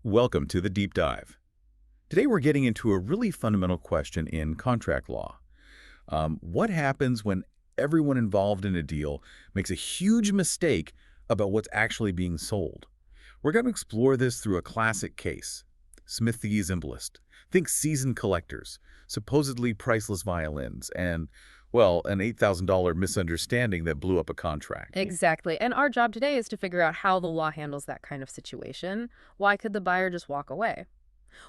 Welcome to the Deep Dive. Today we're getting into a really fundamental question in contract law. What happens when everyone involved in a deal makes a huge mistake about what's actually being sold? We're going to explore this through a classic case, Smith v. Zimbalist. Think seasoned collectors, supposedly priceless violins, and, well, an $8,000 misunderstanding that blew up a contract. Exactly. And our job today is to figure out how the law handles that kind of situation. Why could the buyer just walk away?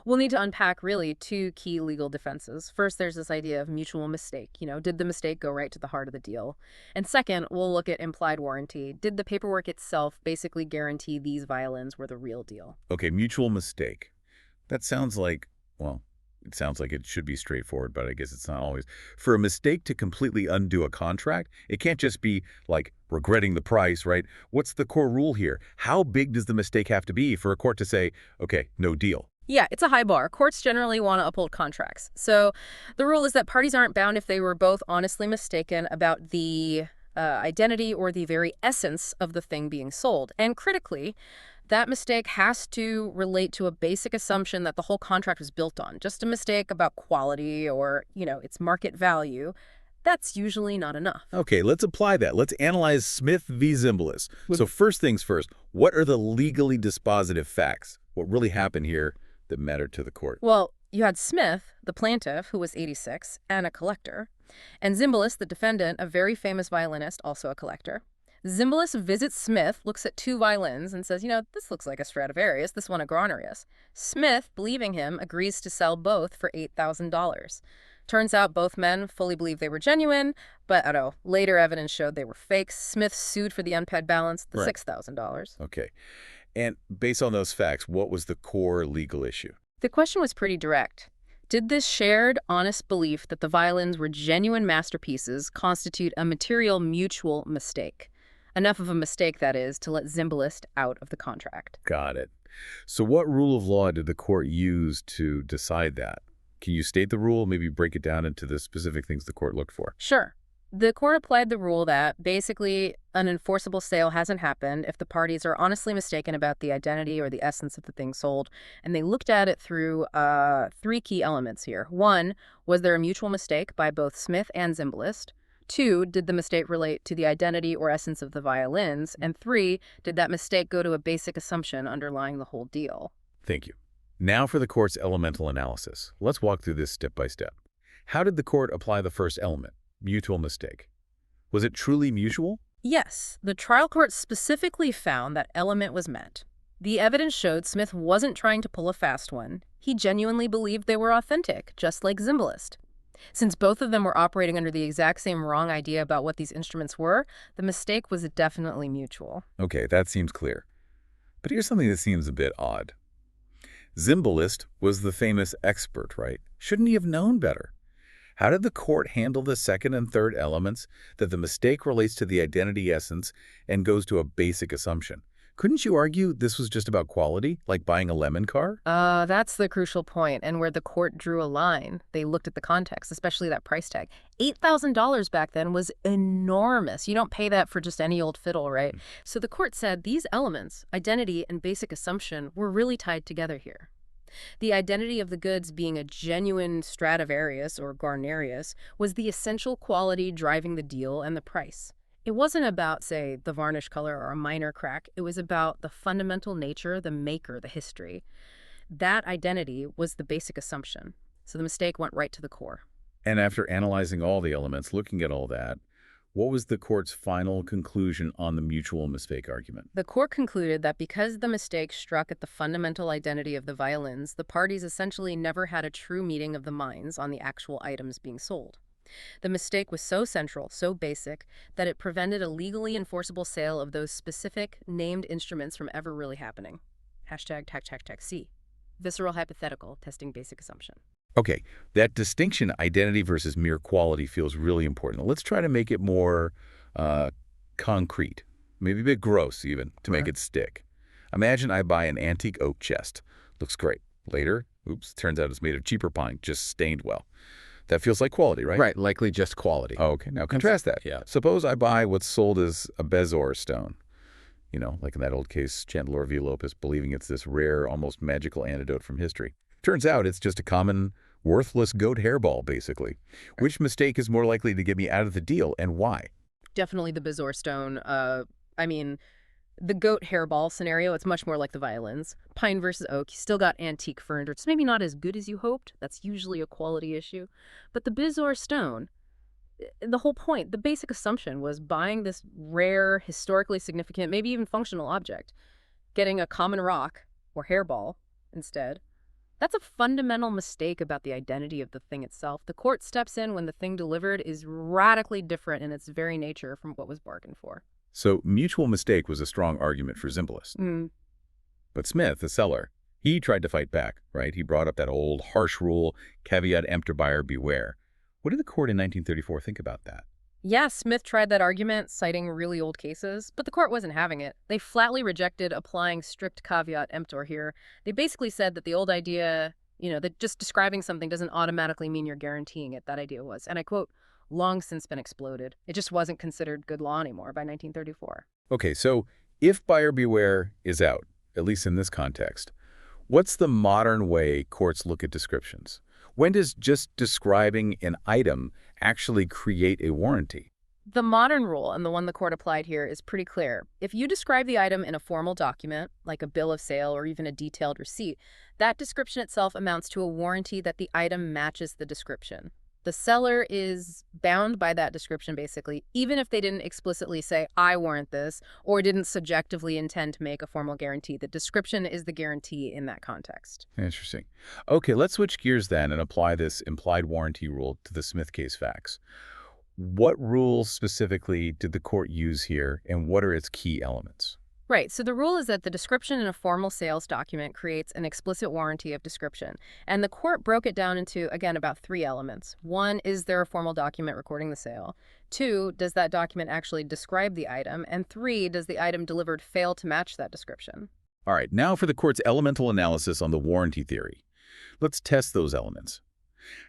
We'll need to unpack really two key legal defenses. First, there's this idea of mutual mistake. Did the mistake go right to the heart of the deal? And second, we'll look at implied warranty. Did the paperwork itself basically guarantee these violins were the real deal? Okay, mutual mistake. That sounds like, well, it sounds like it should be straightforward, but I guess it's not always. For a mistake to completely undo a contract, it can't just be like regretting the price, right? What's the core rule here? How big does the mistake have to be for a court to say, okay, no deal? Yeah, it's a high bar. Courts generally want to uphold contracts. So the rule is that parties aren't bound if they were both honestly mistaken about the identity or the very essence of the thing being sold. And critically, that mistake has to relate to a basic assumption that the whole contract was built on. Just a mistake about quality or, its market value. That's usually not enough. Okay, let's apply that. Let's analyze Smith v. Zimbalist. So first things first, what are the legally dispositive facts? What really happened here that mattered to the court? Well, you had Smith, the plaintiff, who was 86, and a collector, and Zimbalist, the defendant, a very famous violinist, also a collector. Zimbalist visits Smith, looks at two violins, and says, this looks like a Stradivarius, this one a Granarius. Smith, believing him, agrees to sell both for $8,000. Turns out both men fully believed they were genuine, but later evidence showed they were fakes. Smith sued for the unpaid balance, the $6,000. Okay. And based on those facts, what was the core legal issue? The question was pretty direct. Did this shared, honest belief that the violins were genuine masterpieces constitute a material mutual mistake? Enough of a mistake, that is, to let Zimbalist out of the contract. Got it. So what rule of law did the court use to decide that? Can you state the rule, maybe break it down into the specific things the court looked for? Sure. The court applied the rule that basically an enforceable sale hasn't happened if the parties are honestly mistaken about the identity or the essence of the thing sold, and they looked at it through three key elements here. One, was there a mutual mistake by both Smith and Zimbalist? Two, did the mistake relate to the identity or essence of the violins? And three, did that mistake go to a basic assumption underlying the whole deal? Thank you. Now for the court's elemental analysis. Let's walk through this step by step. How did the court apply the first element, mutual mistake? Was it truly mutual? Yes, the trial court specifically found that element was met. The evidence showed Smith wasn't trying to pull a fast one. He genuinely believed they were authentic, just like Zimbalist. Since both of them were operating under the exact same wrong idea about what these instruments were, the mistake was definitely mutual. Okay, that seems clear. But here's something that seems a bit odd. Zimbalist was the famous expert, right? Shouldn't he have known better? How did the court handle the second and third elements, that the mistake relates to the identity essence and goes to a basic assumption? Couldn't you argue this was just about quality, like buying a lemon car? That's the crucial point, and where the court drew a line. They looked at the context, especially that price tag. $8,000 back then was enormous. You don't pay that for just any old fiddle, right? So the court said these elements, identity and basic assumption, were really tied together here. The identity of the goods being a genuine Stradivarius or Granarius was the essential quality driving the deal and the price. It wasn't about, say, the varnish color or a minor crack. It was about the fundamental nature, the maker, the history. That identity was the basic assumption. So the mistake went right to the core. And after analyzing all the elements, looking at all that, what was the court's final conclusion on the mutual mistake argument? The court concluded that because the mistake struck at the fundamental identity of the violins, the parties essentially never had a true meeting of the minds on the actual items being sold. The mistake was so central, so basic, that it prevented a legally enforceable sale of those specific named instruments from ever really happening. ###C. Visceral hypothetical, testing basic assumption. Okay, that distinction, identity versus mere quality, feels really important. Let's try to make it more concrete, maybe a bit gross even, to make it stick. Imagine I buy an antique oak chest. Looks great. Later, oops, turns out it's made of cheaper pine, just stained well. That feels like quality, right? Right, likely just quality. Okay, now contrast that. Yeah. Suppose I buy what's sold as a bezoar stone. Like in that old case, Chandler v. Lopez, believing it's this rare, almost magical antidote from history. Turns out it's just a common, worthless goat hairball, basically. Which mistake is more likely to get me out of the deal, and why? Definitely the Bezoar stone. I mean, the goat hairball scenario, it's much more like the violins. Pine versus oak, you still got antique furniture. It's maybe not as good as you hoped. That's usually a quality issue. But the Bezoar stone, the whole point, the basic assumption was buying this rare, historically significant, maybe even functional object, getting a common rock or hairball instead. That's a fundamental mistake about the identity of the thing itself. The court steps in when the thing delivered is radically different in its very nature from what was bargained for. So mutual mistake was a strong argument for Zimbalist. Mm. But Smith, the seller, he tried to fight back, right? He brought up that old harsh rule, caveat emptor buyer beware. What did the court in 1934 think about that? Yeah, Smith tried that argument, citing really old cases, but the court wasn't having it. They flatly rejected applying strict caveat emptor here. They basically said that the old idea, that just describing something doesn't automatically mean you're guaranteeing it, that idea was, and I quote, long since been exploded. It just wasn't considered good law anymore by 1934. Okay, so if buyer beware is out, at least in this context, what's the modern way courts look at descriptions? When does just describing an item actually create a warranty? The modern rule, and the one the court applied here, is pretty clear. If you describe the item in a formal document, like a bill of sale or even a detailed receipt, that description itself amounts to a warranty that the item matches the description. The seller is bound by that description, basically, even if they didn't explicitly say, I warrant this, or didn't subjectively intend to make a formal guarantee. The description is the guarantee in that context. Interesting. Okay, let's switch gears then and apply this implied warranty rule to the Smith case facts. What rules specifically did the court use here, and what are its key elements? Right, so the rule is that the description in a formal sales document creates an explicit warranty of description. And the court broke it down into, again, about 3 elements. 1, is there a formal document recording the sale? 2, does that document actually describe the item? And 3, does the item delivered fail to match that description? All right, now for the court's elemental analysis on the warranty theory. Let's test those elements.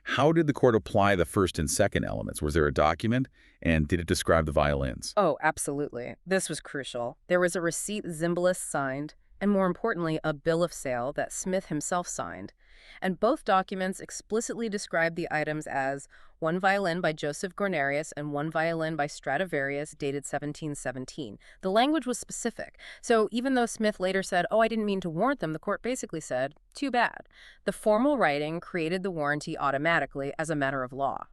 How did the court apply the first and second elements? Was there a document, and did it describe the violins? Oh, absolutely. This was crucial. There was a receipt Zimbalist signed, and more importantly, a bill of sale that Smith himself signed. And both documents explicitly described the items as one violin by Joseph Guarnerius and one violin by Stradivarius dated 1717. The language was specific. So even though Smith later said, oh, I didn't mean to warrant them, the court basically said, too bad. The formal writing created the warranty automatically as a matter of law.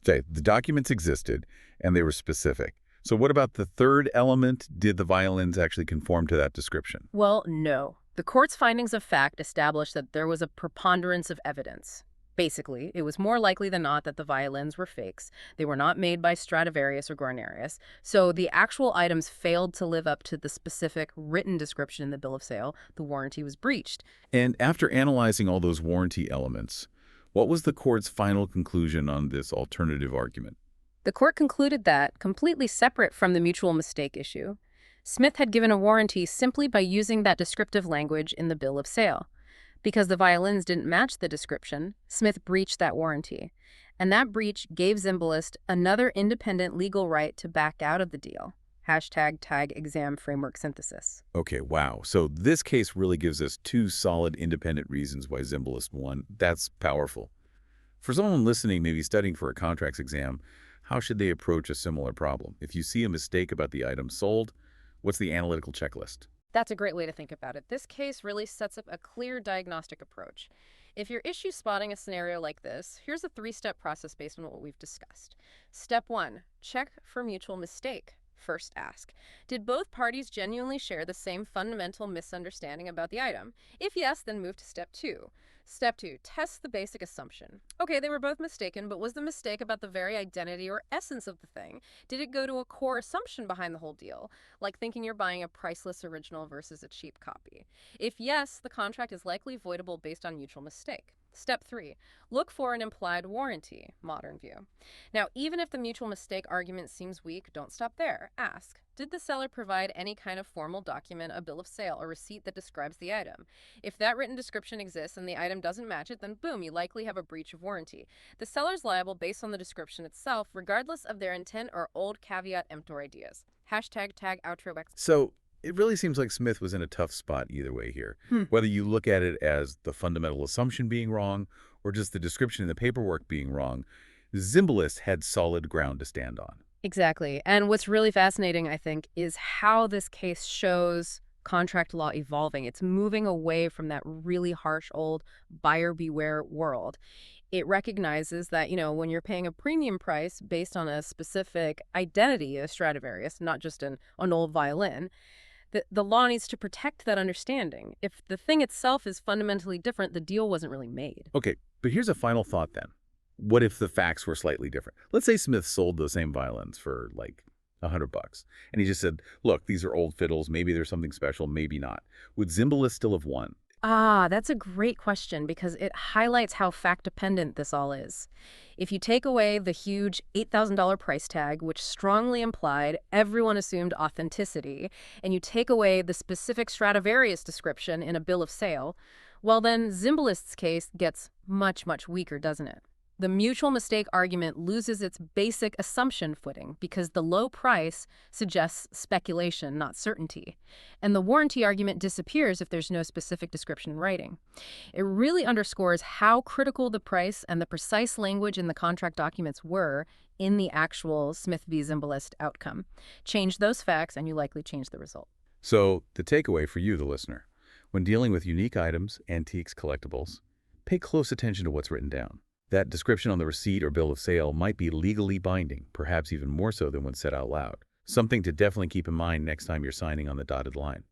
Okay, the documents existed, and they were specific. So what about the third element? Did the violins actually conform to that description? Well, no. The court's findings of fact established that there was a preponderance of evidence. Basically, it was more likely than not that the violins were fakes. They were not made by Stradivarius or Guarnerius, so the actual items failed to live up to the specific written description in the bill of sale. The warranty was breached. And after analyzing all those warranty elements, what was the court's final conclusion on this alternative argument? The court concluded that, completely separate from the mutual mistake issue, Smith had given a warranty simply by using that descriptive language in the bill of sale. Because the violins didn't match the description, Smith breached that warranty. And that breach gave Zimbalist another independent legal right to back out of the deal. #tag exam framework synthesis. Okay, wow. So this case really gives us 2 solid independent reasons why Zimbalist won. That's powerful. For someone listening, maybe studying for a contracts exam, how should they approach a similar problem? If you see a mistake about the item sold, what's the analytical checklist? That's a great way to think about it. This case really sets up a clear diagnostic approach. If you're issue spotting a scenario like this, here's a 3-step process based on what we've discussed. Step 1, check for mutual mistake. First ask, did both parties genuinely share the same fundamental misunderstanding about the item? If yes, then move to step 2. Step 2, test the basic assumption. Okay, they were both mistaken, but was the mistake about the very identity or essence of the thing? Did it go to a core assumption behind the whole deal, like thinking you're buying a priceless original versus a cheap copy? If yes, the contract is likely voidable based on mutual mistake. Step 3, look for an implied warranty, modern view. Now, even if the mutual mistake argument seems weak, don't stop there. Ask, did the seller provide any kind of formal document, a bill of sale, or receipt that describes the item? If that written description exists and the item doesn't match it, then boom, you likely have a breach of warranty. The seller's liable based on the description itself, regardless of their intent or old caveat emptor ideas. #tag outro. So It really seems like Smith was in a tough spot either way here. Hmm. Whether you look at it as the fundamental assumption being wrong or just the description in the paperwork being wrong, Zimbalist had solid ground to stand on. Exactly. And what's really fascinating, I think, is how this case shows contract law evolving. It's moving away from that really harsh old buyer beware world. It recognizes that, when you're paying a premium price based on a specific identity, a Stradivarius, not just an old violin, the law needs to protect that understanding. If the thing itself is fundamentally different, the deal wasn't really made. Okay, but here's a final thought then. What if the facts were slightly different? Let's say Smith sold those same violins for like $100, and he just said, look, these are old fiddles, maybe there's something special, maybe not. Would Zimbalist still have won? Ah, that's a great question because it highlights how fact-dependent this all is. If you take away the huge $8,000 price tag, which strongly implied everyone assumed authenticity, and you take away the specific Stradivarius description in a bill of sale, well then Zimbalist's case gets much, much weaker, doesn't it? The mutual mistake argument loses its basic assumption footing because the low price suggests speculation, not certainty. And the warranty argument disappears if there's no specific description in writing. It really underscores how critical the price and the precise language in the contract documents were in the actual Smith v. Zimbalist outcome. Change those facts and you likely change the result. So, the takeaway for you, the listener, when dealing with unique items, antiques, collectibles, pay close attention to what's written down. That description on the receipt or bill of sale might be legally binding, perhaps even more so than when said out loud. Something to definitely keep in mind next time you're signing on the dotted line.